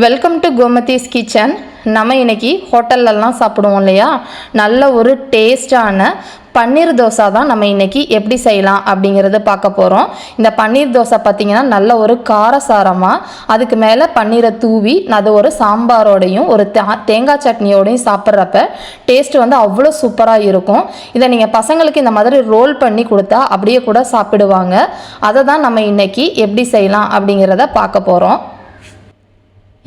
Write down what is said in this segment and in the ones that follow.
Welcome to Gomathi's kitchen. நம்ம இன்னைக்கு ஹோட்டல்லலாம் சாப்பிடுவோம் இல்லையா, நல்ல ஒரு டேஸ்டான பன்னீர் தோசை தான் நம்ம இன்றைக்கி எப்படி செய்யலாம் அப்படிங்கிறத பார்க்க போகிறோம். இந்த பன்னீர் தோசை பார்த்திங்கன்னா நல்ல ஒரு காரசாரமாக, அதுக்கு மேலே பன்னீரை தூவி அது ஒரு சாம்பாரோடையும் ஒரு தேங்காய் சட்னியோடையும் சாப்பிட்றப்ப டேஸ்ட்டு வந்து அவ்வளோ சூப்பராக இருக்கும். இதை நீங்கள் பசங்களுக்கு இந்த மாதிரி ரோல் பண்ணி கொடுத்தா அப்படியே கூட சாப்பிடுவாங்க. அதை தான் நம்ம இன்றைக்கி எப்படி செய்யலாம் அப்படிங்கிறத பார்க்க போகிறோம்.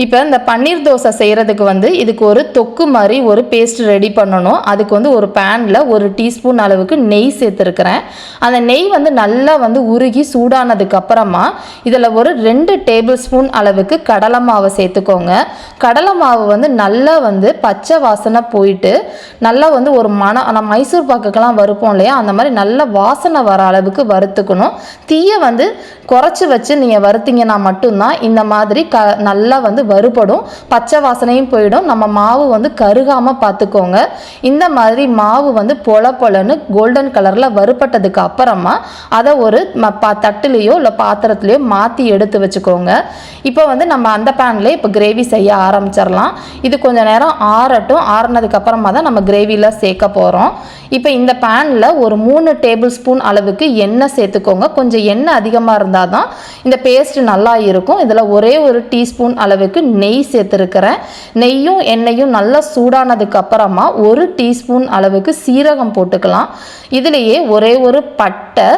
இப்போ இந்த பன்னீர் தோசை செய்கிறதுக்கு வந்து இதுக்கு ஒரு தொக்கு மாதிரி ஒரு பேஸ்ட் ரெடி பண்ணணும். அதுக்கு வந்து ஒரு பேனில் ஒரு டீஸ்பூன் அளவுக்கு நெய் சேர்த்துருக்கிறேன். அந்த நெய் வந்து நல்லா வந்து உருகி சூடானதுக்கப்புறமா இதில் ஒரு 2 டேபிள் ஸ்பூன் அளவுக்கு கடலை மாவை சேர்த்துக்கோங்க. கடலை மாவு வந்து நல்லா வந்து பச்சை வாசனை போயிட்டு நல்லா வந்து ஒரு நம்ம மைசூர் பாக்குக்கெல்லாம் வறுப்போம் இல்லையா, அந்த மாதிரி நல்ல வாசனை வர அளவுக்கு வறுத்துக்கணும். தீயை வந்து குறைச்சி வச்சு நீங்கள் வறுத்தீங்கன்னா மட்டும்தான் இந்த மாதிரி நல்லா வந்து வறுபடும், பச்சை வாசனையும் போயிடும். நம்ம மாவு வந்து கருகாமல் பார்த்துக்கோங்க. இந்த மாதிரி மாவு வந்து பொலன்னு கோல்டன் கலரில் வறுபட்டதுக்கு அப்புறமா அதை ஒரு தட்டுலேயோ இல்லை பாத்திரத்துலையோ மாற்றி எடுத்து வச்சுக்கோங்க. இப்போ வந்து நம்ம அந்த பேன்லேயே இப்போ கிரேவி செய்ய ஆரம்பிச்சிடலாம். இது கொஞ்சம் நேரம் ஆறட்டும். ஆறுனதுக்கு அப்புறமா தான் நம்ம கிரேவியில் சேர்க்க போகிறோம். இப்போ இந்த பேனில் ஒரு 3 டேபிள் ஸ்பூன் அளவுக்கு எண்ணெய் சேர்த்துக்கோங்க. கொஞ்சம் எண்ணெய் அதிகமாக இருந்தால் தான் இந்த பேஸ்ட் நல்லா இருக்கும். இதில் ஒரே ஒரு டீஸ்பூன் அளவுக்கு நெய் சேர்த்துருக்கிறேன். நெய்யும் எண்ணெயும் நல்லா சூடானதுக்கு அப்புறமா 1 டீஸ்பூன் அளவுக்கு சீரகம் போட்டுக்கலாம். இதுலேயே ஒரே ஒரு பட்டை,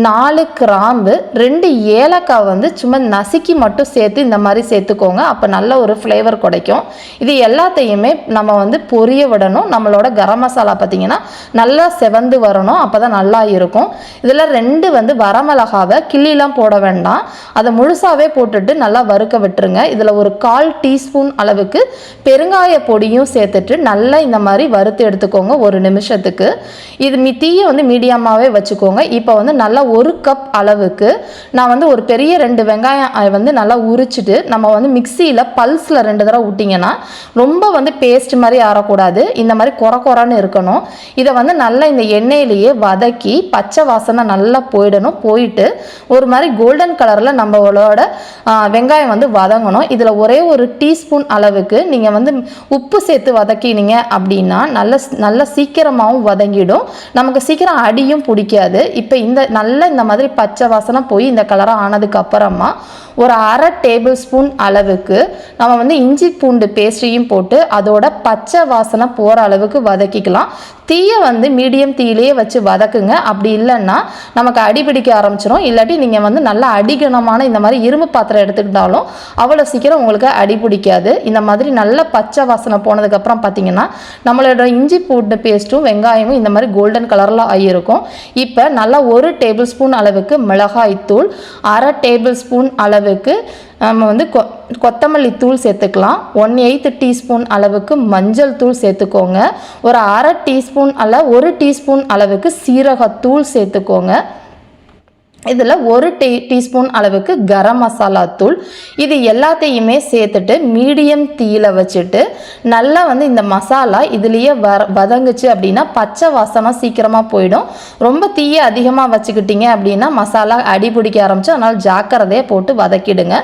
4 கிராம்பு, 2 ஏலக்காய் வந்து சும்மா நசுக்கி மட்டும் சேர்த்து இந்த மாதிரி சேர்த்துக்கோங்க. அப்போ நல்ல ஒரு ஃப்ளேவர் கிடைக்கும். இது எல்லாத்தையுமே நம்ம வந்து பொரிய விடணும். நம்மளோட கரம் மசாலா பார்த்திங்கன்னா நல்லா செவந்து வரணும், அப்போ தான் நல்லா இருக்கும். இதில் 2 வந்து வரமிளகாவை கிள்ளிலாம் போட வேண்டாம், அதை முழுசாகவே போட்டுட்டு நல்லா வறுக்க விட்டுருங்க. இதில் ஒரு 1/4 டீஸ்பூன் அளவுக்கு பெருங்காய பொடியும் சேர்த்துட்டு நல்லா இந்த மாதிரி வறுத்து எடுத்துக்கோங்க 1 நிமிஷத்துக்கு. இது தீயை வந்து மீடியமாகவே வச்சுக்கோங்க. இப்போ வந்து நல்லா 1 கப் அளவுக்கு நான் வந்து ஒரு பெரிய 2 வெங்காயம் வந்து நல்லா உரிச்சிட்டு நம்ம வந்து மிக்சியில் பல்ஸில் 2 தடவை விட்டிங்கன்னா ரொம்ப வந்து பேஸ்ட் மாதிரி ஆறக்கூடாது, இந்த மாதிரி குறன்னு இருக்கணும். இதை வந்து நல்லா இந்த எண்ணெயிலேயே வதக்கி பச்சை வாசனை நல்லா போயிட்டு ஒரு மாதிரி கோல்டன் கலரில் நம்மளோட வெங்காயம் வந்து வதங்கணும். இதில் ஒரே ஒரு டீஸ்பூன் அளவுக்கு நீங்கள் வந்து உப்பு சேர்த்து வதக்கினீங்க அப்படின்னா நல்ல சீக்கிரமாகவும் வதங்கிடும், நமக்கு சீக்கிரம் அடியும் பிடிக்காது. இப்போ இந்த மாதிரி பச்சை வாசனை போய் இந்த கலராக ஆனதுக்கு அப்புறமா ஒரு 1/2 டேபிள் ஸ்பூன் அளவுக்கு நம்ம வந்து இஞ்சி பூண்டு பேஸ்ட்டையும் போட்டு அதோட பச்சை வாசனை போகிற அளவுக்கு வதக்கிக்கலாம். தீயை வந்து மீடியம் தீயிலேயே வச்சு வதக்குங்க. அப்படி இல்லைன்னா நமக்கு அடிபிடிக்க ஆரம்பிச்சிடும். இல்லாட்டி நீங்கள் வந்து நல்லா அடிகனமான இந்த மாதிரி இரும்பு பாத்திரம் எடுத்துக்கிட்டாலும் அவ்வளோ சீக்கிரம் உங்களுக்கு அடி பிடிக்காது. இந்த மாதிரி நல்ல பச்சை வாசனை போனதுக்கப்புறம் பார்த்தீங்கன்னா நம்மளோட இஞ்சி பூண்டு பேஸ்ட்டும் வெங்காயமும் இந்த மாதிரி கோல்டன் கலரில் ஆகியிருக்கும். இப்போ நல்லா 1 டேபிள் ஸ்பூன் அளவுக்கு மிளகாய்த்தூள், 1/2 டேபிள் ஸ்பூன் அளவுக்கு நம்ம வந்து கொத்தமல்லி தூள் சேர்த்துக்கலாம். 1/8 டீஸ்பூன் அளவுக்கு மஞ்சள் தூள் சேர்த்துக்கோங்க. ஒரு 1/2 டீஸ்பூன் 1 டீஸ்பூன் அளவுக்கு சீரகத்தூள் சேர்த்துக்கோங்க. இதில் 1 டீஸ்பூன் அளவுக்கு கரம் மசாலா தூள். இது எல்லாத்தையுமே சேர்த்துட்டு மீடியம் தீயில் வச்சுட்டு நல்லா வந்து இந்த மசாலா இதுலேயே வதங்குச்சு அப்படின்னா பச்சை வாசனை சீக்கிரமாக போயிடும். ரொம்ப தீயை அதிகமாக வச்சுக்கிட்டீங்க அப்படின்னா மசாலா அடி பிடிக்க ஆரம்பிச்சு, அதனால் ஜாக்கிரதையாக போட்டு வதக்கிடுங்க.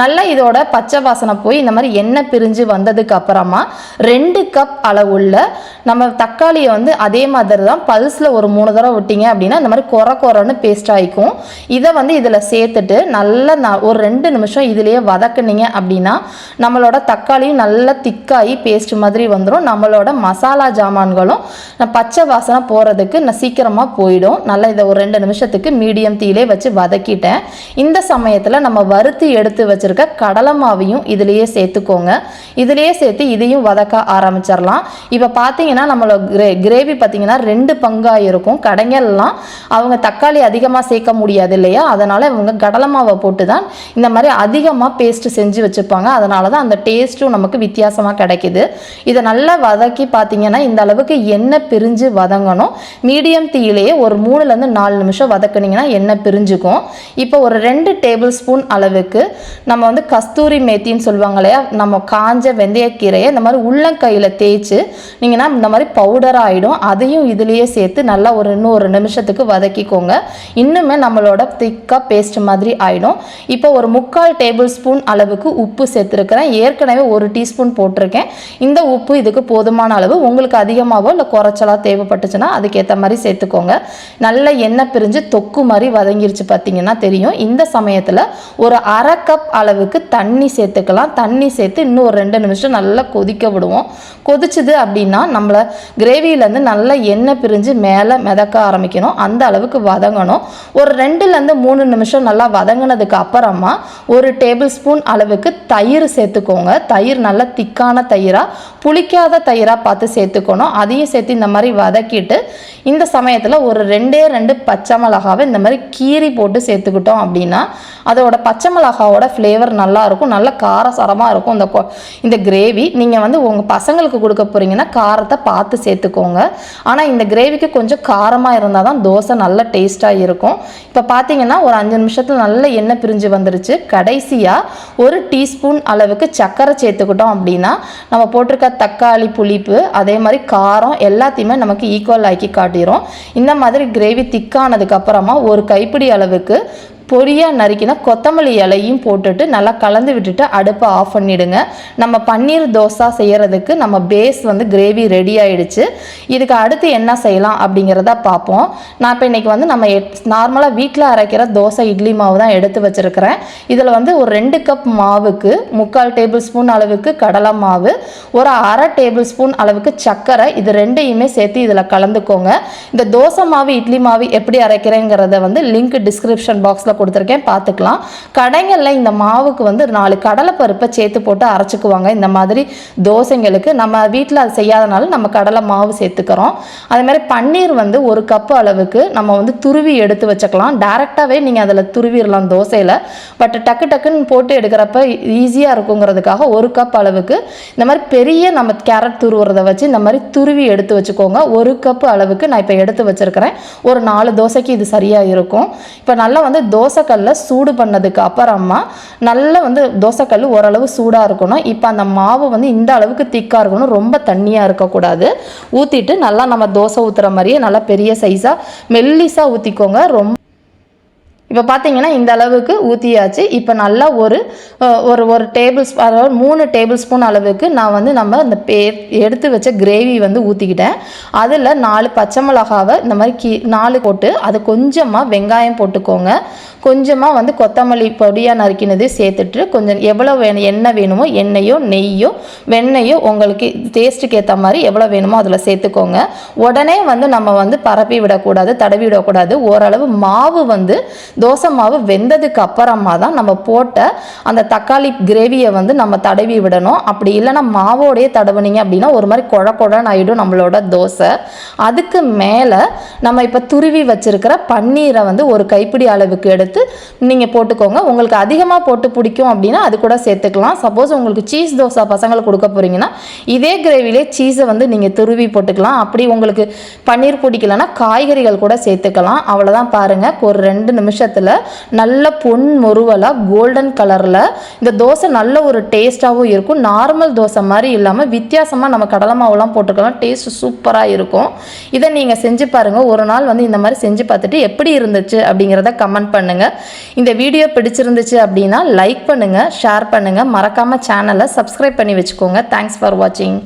நல்லா இதோட பச்சை வாசனை போய் இந்த மாதிரி எண்ணெய் பிரிஞ்சு வந்ததுக்கு அப்புறமா 2 கப் அளவுள்ள நம்ம தக்காளியை வந்து அதே மாதிரி தான் பல்ஸில் ஒரு 3 தடவை விட்டீங்க அப்படின்னா இந்த மாதிரி குறன்னு பேஸ்ட் ஆகிக்கும். இதை வந்து இதில் சேர்த்துட்டு நல்லா ஒரு 2 நிமிஷம் இதிலேயே வதக்குனீங்க அப்படின்னா நம்மளோட தக்காளியும் நல்லா திக்காகி பேஸ்ட் மாதிரி வந்துடும். நம்மளோட மசாலா ஜாமான்களும் பச்சை வாசனை போகிறதுக்கு சீக்கிரமாக போயிடும். நல்லா இதை ஒரு 2 நிமிஷத்துக்கு மீடியம் தீயிலே வச்சு வதக்கிட்டேன். இந்த சமயத்தில் நம்ம வறுத்து எடுத்து வச்சுருக்க கடலை மாவையும் இதிலேயே சேர்த்துக்கோங்க. இதிலேயே சேர்த்து இதையும் வதக்க ஆரம்பிச்சிடலாம். இப்போ பார்த்தீங்கன்னா நம்மளோட கிரேவி பார்த்தீங்கன்னா 2 பங்காக இருக்கும். கடைங்கள்லாம் அவங்க தக்காளி அதிகமாக சேர்க்க முடியாது இல்லையா, அதனால் இவங்க கடலை மாவை போட்டு தான் இந்த மாதிரி அதிகமாக பேஸ்ட் செஞ்சு வச்சுப்பாங்க. அதனால தான் அந்த டேஸ்ட்டும் நமக்கு வித்தியாசமாக கிடைக்குது. இதை நல்லா வதக்கி பார்த்தீங்கன்னா இந்த அளவுக்கு எண்ணெய் பிரிஞ்சு வதங்கணும். மீடியம் தீயிலேயே ஒரு 3-4 நிமிஷம் வதக்குனீங்கன்னா எண்ணெய் பிரிஞ்சுக்கும். இப்போ ஒரு 2 டேபிள் ஸ்பூன் அளவுக்கு நம்ம வந்து கஸ்தூரி மேத்தின்னு சொல்லுவாங்க இல்லையா, நம்ம காஞ்ச வெந்தயக்கீரையை இந்த மாதிரி உள்ளங்கையில் தேய்ச்சி நீங்கன்னா இந்த மாதிரி பவுடர் ஆகிடும். அதையும் இதுலேயே சேர்த்து நல்லா இன்னும் 1 நிமிஷத்துக்கு வதக்கிக்கோங்க. இன்னுமே நம்ம நம்மளோட திக்காக பேஸ்ட் மாதிரி ஆகிடும். இப்போ ஒரு 3/4 டேபிள் ஸ்பூன் அளவுக்கு உப்பு சேர்த்துருக்கிறேன். ஏற்கனவே 1 டீஸ்பூன் போட்டிருக்கேன். இந்த உப்பு இதுக்கு போதுமான அளவு. உங்களுக்கு அதிகமாகவோ இல்லை குறைச்சலா தேவைப்பட்டுச்சுன்னா அதுக்கேற்ற மாதிரி சேர்த்துக்கோங்க. நல்ல எண்ணெய் பிரிஞ்சு தொக்கு மாதிரி வதங்கிருச்சு பார்த்தீங்கன்னா தெரியும். இந்த சமயத்தில் ஒரு 1/2 கப் அளவுக்கு தண்ணி சேர்த்துக்கலாம். தண்ணி சேர்த்து இன்னும் ஒரு 2 நிமிஷம் நல்லா கொதிக்க விடுவோம். கொதிச்சுது அப்படின்னா நம்மளை கிரேவியிலேருந்து நல்லா எண்ணெய் பிரிஞ்சு மேலே மிதக்க ஆரம்பிக்கணும். அந்த அளவுக்கு வதங்கணும். ஒரு 2லேருந்து 3 நிமிஷம் நல்லா வதங்கினதுக்கு அப்புறமா 1 டேபிள் ஸ்பூன் அளவுக்கு தயிர் சேர்த்துக்கோங்க. தயிர் நல்லா திக்கான தயிராக, புளிக்காத தயிராக பார்த்து சேர்த்துக்கணும். அதையும் சேர்த்து இந்த மாதிரி வதக்கிட்டு இந்த சமயத்தில் ஒரு 2 பச்சை மிளகாவை இந்த மாதிரி கீரி போட்டு சேர்த்துக்கிட்டோம் அப்படின்னா அதோட பச்சை மிளகாவோட ஃப்ளேவர் நல்லாயிருக்கும். நல்ல காரசாரமாக இருக்கும் இந்த கிரேவி. நீங்கள் வந்து உங்கள் பசங்களுக்கு கொடுக்க போகிறீங்கன்னா காரத்தை பார்த்து சேர்த்துக்கோங்க. ஆனால் இந்த கிரேவிக்கு கொஞ்சம் காரமாக இருந்தால் தான் தோசை நல்ல டேஸ்ட்டாக இருக்கும். இப்போ பார்த்தீங்கன்னா ஒரு 5 நிமிஷத்தில் நல்ல எண்ணெய் பிரிஞ்சு வந்துருச்சு. கடைசியாக 1 டீஸ்பூன் அளவுக்கு சர்க்கரை சேர்த்துக்கிட்டோம் அப்படின்னா நம்ம போட்டிருக்க தக்காளி புளிப்பு அதே மாதிரி காரம் எல்லாத்தையுமே நமக்கு ஈக்குவல் ஆக்கி காட்டிடும். இந்த மாதிரி கிரேவி திக்கானதுக்கு அப்புறமா ஒரு கைப்பிடி அளவுக்கு பொடியாக நறுக்கினா கொத்தமல்லி இலையும் போட்டுட்டு நல்லா கலந்து விட்டுட்டு அடுப்பை ஆஃப் பண்ணிவிடுங்க. நம்ம பன்னீர் தோசை செய்கிறதுக்கு நம்ம பேஸ் வந்து கிரேவி ரெடி ஆகிடுச்சு. இதுக்கு அடுத்து என்ன செய்யலாம் அப்படிங்கிறத பார்ப்போம். நான் இப்போ இன்றைக்கி வந்து நம்ம நார்மலாக வீட்டில் அரைக்கிற தோசை இட்லி மாவு தான் எடுத்து வச்சுருக்கிறேன். இதில் வந்து ஒரு 2 கப் மாவுக்கு 3/4 டேபிள் ஸ்பூன் அளவுக்கு கடலை மாவு, ஒரு 1/2 டேபிள் ஸ்பூன் அளவுக்கு சர்க்கரை, இது ரெண்டையுமே சேர்த்து இதில் கலந்துக்கோங்க. இந்த தோசை மாவு இட்லி மாவு எப்படி அரைக்கிறேங்கிறத வந்து லிங்க் டிஸ்கிரிப்ஷன் பாக்ஸில் கொடுத்துருக்கேன், பார்த்துக்கலாம். கடைகளில் இந்த மாவுக்கு வந்து 4 கடலைப்பருப்பை சேர்த்து போட்டு அரைச்சிக்குவாங்க. இந்த மாதிரி தோசைங்களுக்கு நம்ம வீட்டில் அது செய்யாதனால நம்ம கடலை மாவு சேர்த்துக்கிறோம். அதே மாதிரி பன்னீர் வந்து 1 கப்பு அளவுக்கு நம்ம வந்து துருவி எடுத்து வச்சுக்கலாம். டேரெக்டாகவே நீங்கள் அதில் துருவிடலாம் தோசையில். பட் டக்குன்னு போட்டு எடுக்கிறப்ப ஈஸியாக இருக்குங்கிறதுக்காக 1 கப் அளவுக்கு இந்த மாதிரி பெரிய நம்ம கேரட் துருவுறதை வச்சு இந்த மாதிரி துருவி எடுத்து வச்சுக்கோங்க. 1 கப்பு அளவுக்கு நான் இப்போ எடுத்து வச்சுருக்கிறேன். ஒரு 4 தோசைக்கு இது சரியாக இருக்கும். இப்போ நல்லா வந்து தோசைக்கல்லை சூடு பண்ணதுக்கு அப்புறமா நல்லா வந்து தோசைக்கல் ஓரளவு சூடாக இருக்கணும். இப்போ அந்த மாவு வந்து இந்த அளவுக்கு திக்காக இருக்கணும், ரொம்ப தண்ணியாக இருக்கக்கூடாது. ஊற்றிட்டு நல்லா நம்ம தோசை ஊற்றுற மாதிரியே நல்லா பெரிய சைஸாக மெல்லிஸாக ஊற்றிக்கோங்க. இப்போ பார்த்தீங்கன்னா இந்த அளவுக்கு ஊற்றியாச்சு. இப்போ நல்லா ஒரு 3 டேபிள் ஸ்பூன் அளவுக்கு நான் வந்து நம்ம இந்த எடுத்து வச்ச கிரேவி வந்து ஊற்றிக்கிட்டேன். அதில் 4 பச்சை மிளகாவை இந்த மாதிரி 4 போட்டு அது கொஞ்சமாக வெங்காயம் போட்டுக்கோங்க. கொஞ்சமாக வந்து கொத்தமல்லி பொடியாக நறுக்கினது சேர்த்துட்டு கொஞ்சம் எவ்வளோ எண்ணெய் வேணுமோ எண்ணெயோ நெய்யோ வெண்ணெயோ உங்களுக்கு டேஸ்ட்டுக்கு ஏற்ற மாதிரி எவ்வளோ வேணுமோ அதில் சேர்த்துக்கோங்க. உடனே வந்து நம்ம வந்து பரப்பி விடக்கூடாது, தடவி விடக்கூடாது. ஓரளவு மாவு வந்து தோசை மாவு வெந்ததுக்கு அப்புறமா தான் நம்ம போட்ட அந்த தக்காளி கிரேவியை வந்து நம்ம தடவி விடணும். அப்படி இல்லைன்னா மாவோடையே தடவுனீங்க அப்படின்னா ஒரு மாதிரி குழன்னு ஆகிடும் நம்மளோட தோசை. அதுக்கு மேலே நம்ம இப்போ துருவி வச்சிருக்கிற பன்னீரை வந்து ஒரு கைப்பிடி அளவுக்கு எடுத்து நீங்கள் போட்டுக்கோங்க. உங்களுக்கு அதிகமாக போட்டு பிடிக்கும் அப்படின்னா அது கூட சேர்த்துக்கலாம். சப்போஸ் உங்களுக்கு சீஸ் தோசை பசங்களுக்கு கொடுக்க போகிறீங்கன்னா இதே கிரேவிலே சீஸை வந்து நீங்கள் துருவி போட்டுக்கலாம். அப்படி உங்களுக்கு பன்னீர் பிடிக்கலன்னா காய்கறிகள் கூட சேர்த்துக்கலாம். அவ்வளோதான். பாருங்கள், ஒரு 2 நிமிஷத்தில் நல்ல பொன் முருவலாக கோல்டன் கலரில் இந்த தோசை நல்ல ஒரு டேஸ்ட்டாகவும் இருக்கும். நார்மல் தோசை மாதிரி இல்லாமல் வித்தியாசமாக நம்ம கடலை மாவுலாம் போட்டுக்கலாம். டேஸ்ட் சூப்பராக இருக்கும். இதை நீங்கள் செஞ்சு பாருங்கள். ஒரு நாள் வந்து இந்த மாதிரி செஞ்சு பார்த்துட்டு எப்படி இருந்துச்சு அப்படிங்கிறத கமெண்ட் பண்ணுங்கள். இந்த வீடியோ பிடிச்சிருந்துச்சு அப்படின்னா லைக் பண்ணுங்கள், ஷேர் பண்ணுங்கள். மறக்காமல் சேனலை சப்ஸ்கிரைப் பண்ணி வச்சுக்கோங்க. தேங்க்ஸ் ஃபார் வாட்சிங்.